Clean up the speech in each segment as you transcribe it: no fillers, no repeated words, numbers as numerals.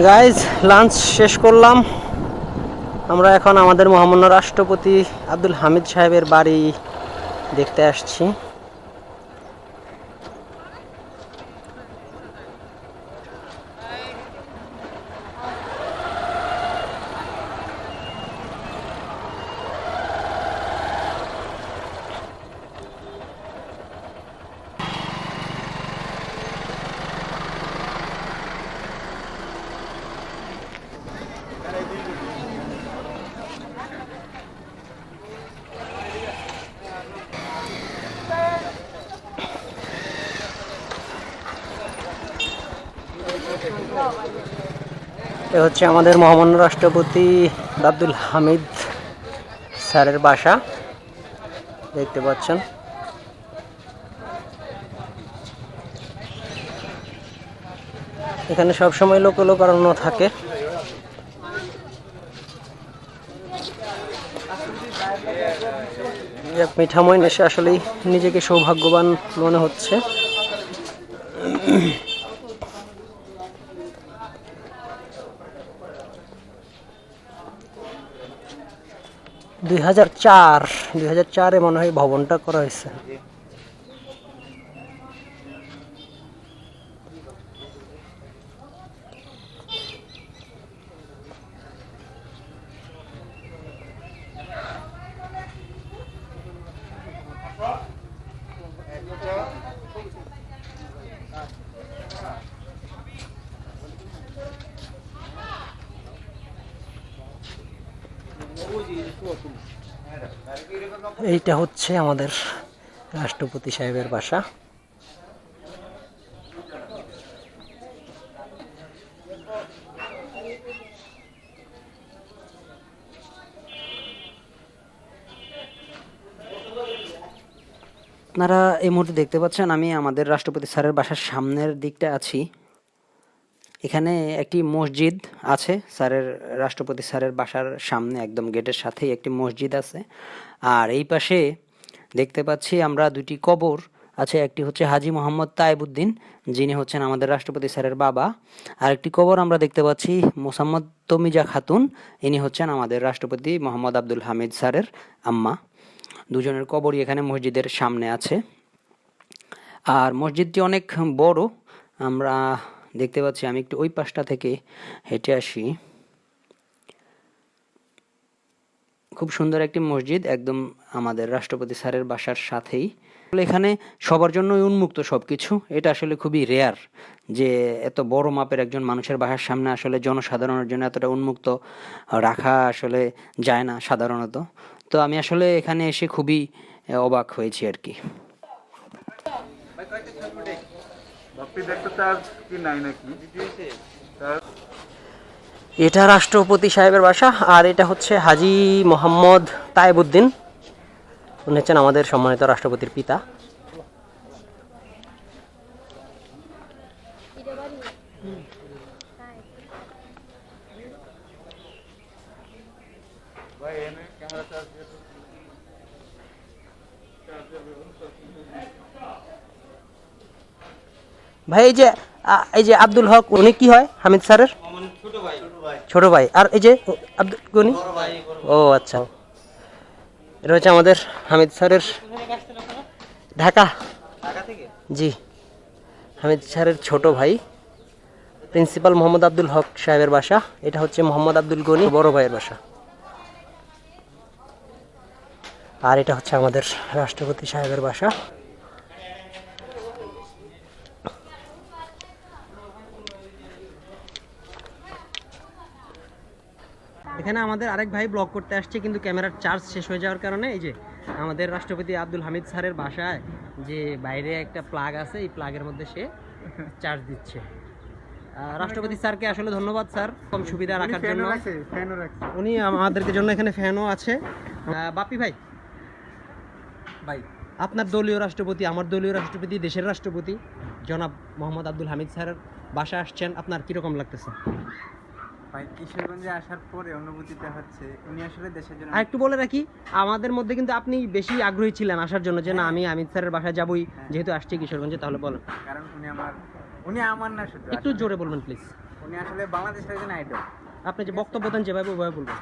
Guys lunch শেষ করলাম। আমরা এখন আমাদের মহামান্য রাষ্ট্রপতি আব্দুল হামিদ সাহেবের বাড়ি দেখতে আসছি। এ হচ্ছে আমাদের মহামান্য রাষ্ট্রপতি আব্দুল হামিদ স্যারের বাসা, দেখতে পাচ্ছেন। এখানে সবসময় লোকারণ্য থাকে। মিঠামইন এসে আসলেই নিজেকে সৌভাগ্যবান মনে হচ্ছে। 2004 মনে হয় ভবনটা করা হয়েছে। এইটা হচ্ছে আমাদের রাষ্ট্রপতি সাহেবের বাসা। আপনারা এই মুহূর্তে দেখতে পাচ্ছেন আমি আমাদের রাষ্ট্রপতি স্যারের বাসার সামনের দিকটা আছি। এখানে একটি মসজিদ আছে, রাষ্ট্রপতি স্যারের বাসার সামনে একদম গেটের সাথেই একটি মসজিদ আছে। আর এই পাশে দেখতে পাচ্ছি আমরা দুটি কবর আছে। একটি হচ্ছে হাজি মোহাম্মদ তাইবুদ্দিন, যিনি হচ্ছেন আমাদের রাষ্ট্রপতি স্যারের বাবা। আর একটি কবর আমরা দেখতে পাচ্ছি মোসাম্মদ তমিজা খাতুন, ইনি হচ্ছেন আমাদের রাষ্ট্রপতি মোহাম্মদ আব্দুল হামিদ স্যারের আম্মা। দুজনের কবরই এখানে মসজিদের সামনে আছে। আর মসজিদটি অনেক বড় আমরা দেখতে পাচ্ছি। আমি একটু ওই পাশটা থেকে হেঁটে আসি। খুব সুন্দর একটি মসজিদ, একদম আমাদের রাষ্ট্রপতি স্যারের বাসার সাথেই। এখানে সবার জন্যই উন্মুক্ত সবকিছু। এটা আসলে খুবই রেয়ার যে এত বড় মাপের একজন মানুষের বাসার সামনে আসলে জনসাধারণের জন্য এতটা উন্মুক্ত রাখা আসলে যায় না সাধারণত। তো আমি আসলে এখানে এসে খুবই অবাক হয়েছি আর কি। এটা রাষ্ট্রপতি সাহেবের বাসা। আর এটা হচ্ছে হাজি মোহাম্মদ তাইবুদ্দিন, উনি হচ্ছেন আমাদের সম্মানিত রাষ্ট্রপতির পিতা। ভাই এই যে আব্দুল হক, উনি কি হয় হামিদ স্যারের ছোট ভাই। আর এই যে আব্দুল গনি, ও আচ্ছা, এটা হচ্ছে আমাদের হামিদ স্যারের ঢাকা থেকে, জি, হামিদ স্যারের ছোট ভাই প্রিন্সিপাল মোহাম্মদ আব্দুল হক সাহেবের বাসা। এটা হচ্ছে মোহাম্মদ আব্দুল গনি বড় ভাইয়ের বাসা। আর এটা হচ্ছে আমাদের রাষ্ট্রপতি সাহেবের বাসা। এখানে আমাদের আরেক ভাই ব্লগ করতে আসছে, কিন্তু ক্যামেরার চার্জ শেষ হয়ে যাওয়ার কারণে এই যে আমাদের রাষ্ট্রপতি আব্দুল হামিদ স্যারের বাসায় যে বাইরে একটা প্লাগ আছে, এই প্লাগের মধ্যে সে চার্জ দিচ্ছে। রাষ্ট্রপতি স্যারকে আসলে ধন্যবাদ স্যার, কম সুবিধা রাখার জন্য। উনি আমাদেরকে জন্য এখানে ফ্যানও আছে। বাপি ভাই, আপনার দলীয় রাষ্ট্রপতি, আমার দলীয় রাষ্ট্রপতি, দেশের রাষ্ট্রপতি জনাব মোহাম্মদ আব্দুল হামিদ স্যারের বাসা আসছেন, আপনার কিরকম লাগতেছে? ভাই, কিশোরগঞ্জে আসার পরে অনুভূতিটা হচ্ছে উনি আসলে দেশের জন্য। আর একটু বলে রাখি, আমাদের মধ্যে কিন্তু আপনি বেশি আগ্রহী ছিলেন আসার জন্য, যে না আমি হামিদ স্যারের বাসায় যাবই, যেহেতু আসছি কিশোরগঞ্জে। তাহলে বলেন। কারণ উনি আমার না শুধু, একটু জোরে বলবেন প্লিজ। উনি আসলে বাংলাদেশের একজন আইডল। আপনি যে বক্তব্য দেন যেভাবে ওইভাবে বলবেন।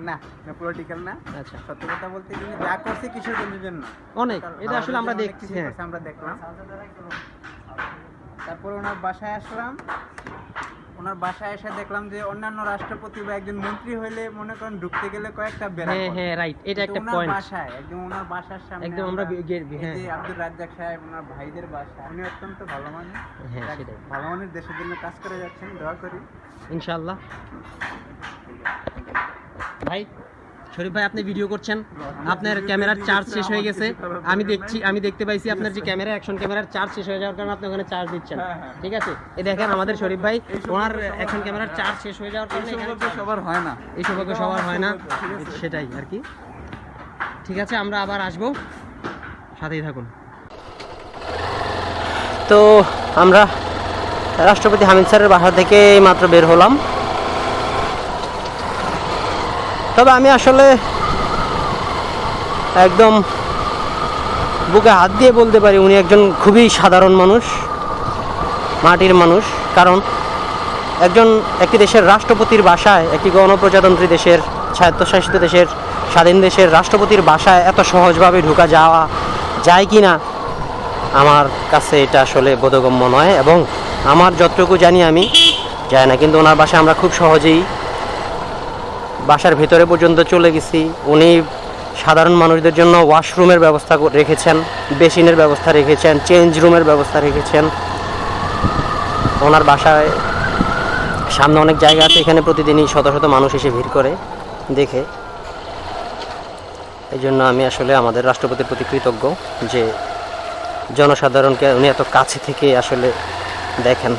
না, পলিটিক্যাল না। আচ্ছা, সত্য কথা বলতে তিনি যা করছে কিশোরগঞ্জের জন্য অনেক, এটা আসলে আমরা দেখছি। হ্যাঁ, আমরা দেখলাম। তারপর ওনার বাসায় আসলাম। ওনার বাসায় এসে দেখলাম যে অন্যান্য রাষ্ট্রপতি বা একজন মন্ত্রী হইলে মনে করেন ঢুকতে গেলে কয়েকটা বেড়া। হ্যাঁ হ্যাঁ, রাইট, এটা একটা পয়েন্ট। বাসায় একদম ওনার বাসার সামনে একদম আমরা হ্যাঁ, যে আব্দুল রাজ্জাক সাহেব ওনার ভাইদের বাসা, উনি অত্যন্ত ভালো মানুষ। হ্যাঁ, সেটাই, ভালো মানুষ, দেশের জন্য কাজ করে যাচ্ছেন, দোয়া করি ইনশাআল্লাহ। ভাই শরীফ ভাই, আপনি ভিডিও করছেন, আপনার ক্যামেরার চার্জ শেষ হয়ে গেছে। আমি দেখতে পাইছি আপনার যে ক্যামেরা, অ্যাকশন ক্যামেরার চার্জ শেষ হয়ে যাওয়ার কারণে আপনি ওখানে চার্জ দিচ্ছেন। ঠিক আছে, এই দেখেন আমাদের শরীফ ভাই, ওনার অ্যাকশন ক্যামেরার চার্জ শেষ হয়ে যাওয়ার কারণে সবার হয় না, এই সৌভাগ্য সবার হয় না, সেটাই আর কি। ঠিক আছে, আমরা আবার আসবো, সাথেই থাকুন। তো আমরা রাষ্ট্রপতি হামিদ স্যারের বাসা থেকে মাত্র বের হলাম। তবে আমি আসলে একদম বুকে হাত দিয়ে বলতে পারি উনি একজন খুবই সাধারণ মানুষ, মাটির মানুষ। কারণ একটি দেশের রাষ্ট্রপতির বাসায়, একটি গণপ্রজাতন্ত্রী দেশের, স্বায়ত্তশাসিত দেশের, স্বাধীন দেশের রাষ্ট্রপতির বাসায় এত সহজভাবে ঢোকা যাওয়া যায় কি না, আমার কাছে এটা আসলে বোধগম্য নয়। এবং আমার যতটুকু জানি আমি যাই না, কিন্তু ওনার বাসায় আমরা খুব সহজেই বাসার ভেতরে পর্যন্ত চলে গেছি। উনি সাধারণ মানুষদের জন্য ওয়াশরুমের ব্যবস্থা রেখেছেন, বেসিনের ব্যবস্থা রেখেছেন, চেঞ্জ রুমের ব্যবস্থা রেখেছেন। ওনার বাসায় সামনে অনেক জায়গা আছে, এখানে প্রতিদিনই শত শত মানুষ এসে ভিড় করে দেখে। এই জন্য আমি আসলে আমাদের রাষ্ট্রপতির প্রতি কৃতজ্ঞ যে জনসাধারণকে উনি এত কাছে থেকে আসলে দেখেন।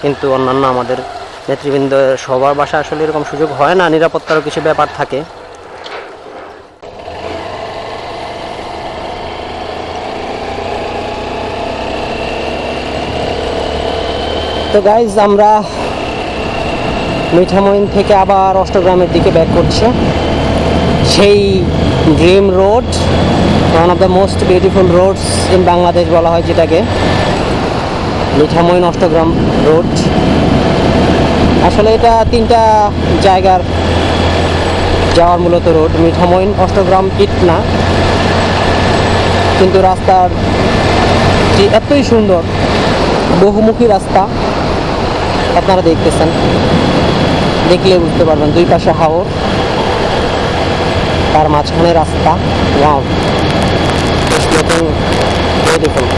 কিন্তু অন্যান্য আমাদের নেতৃবৃন্দ সবার বাসা আসলে এরকম সুযোগ হয় না, নিরাপত্তারও কিছু ব্যাপার থাকে। তো গাইজ, আমরা মিঠামইন থেকে আবার অষ্টগ্রামের দিকে ব্যাক করছি। সেই dream road, one of the most beautiful Rhodes in Bangladesh বলা হয় যেটাকে, মিঠামইন অষ্টগ্রাম রোড। আসলে এটা 3টা জায়গার যাওয়ার মূলত রোড, মিঠামইন, অষ্টগ্রাম, ইটনা। কিন্তু রাস্তার যে এতই সুন্দর বহুমুখী রাস্তা, আপনারা দেখতেছেন, দেখলে বুঝতে পারবেন। দুই পাশে হাওর, তার মাঝখানে রাস্তা। Wow, beautiful.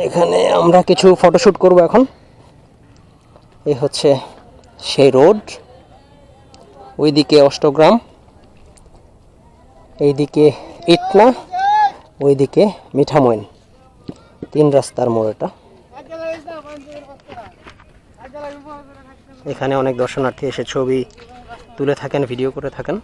এখানে আমরা কিছু ফটোশুট করব এখন। এই হচ্ছে সেই রোড, ওইদিকে অষ্টগ্রাম, এইদিকে ইটনা, ওইদিকে মিঠামইন। 3 রাস্তার মোড় এটা। এখানে অনেক দর্শনার্থী এসে ছবি তুলে থাকেন, ভিডিও করে থাকেন।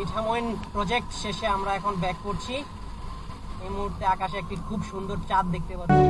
মিঠামইন প্রজেক্ট শেষে আমরা এখন ব্যাক করছি। এই মুহূর্তে আকাশে একটি খুব সুন্দর চাঁদ দেখতে পাচ্ছি।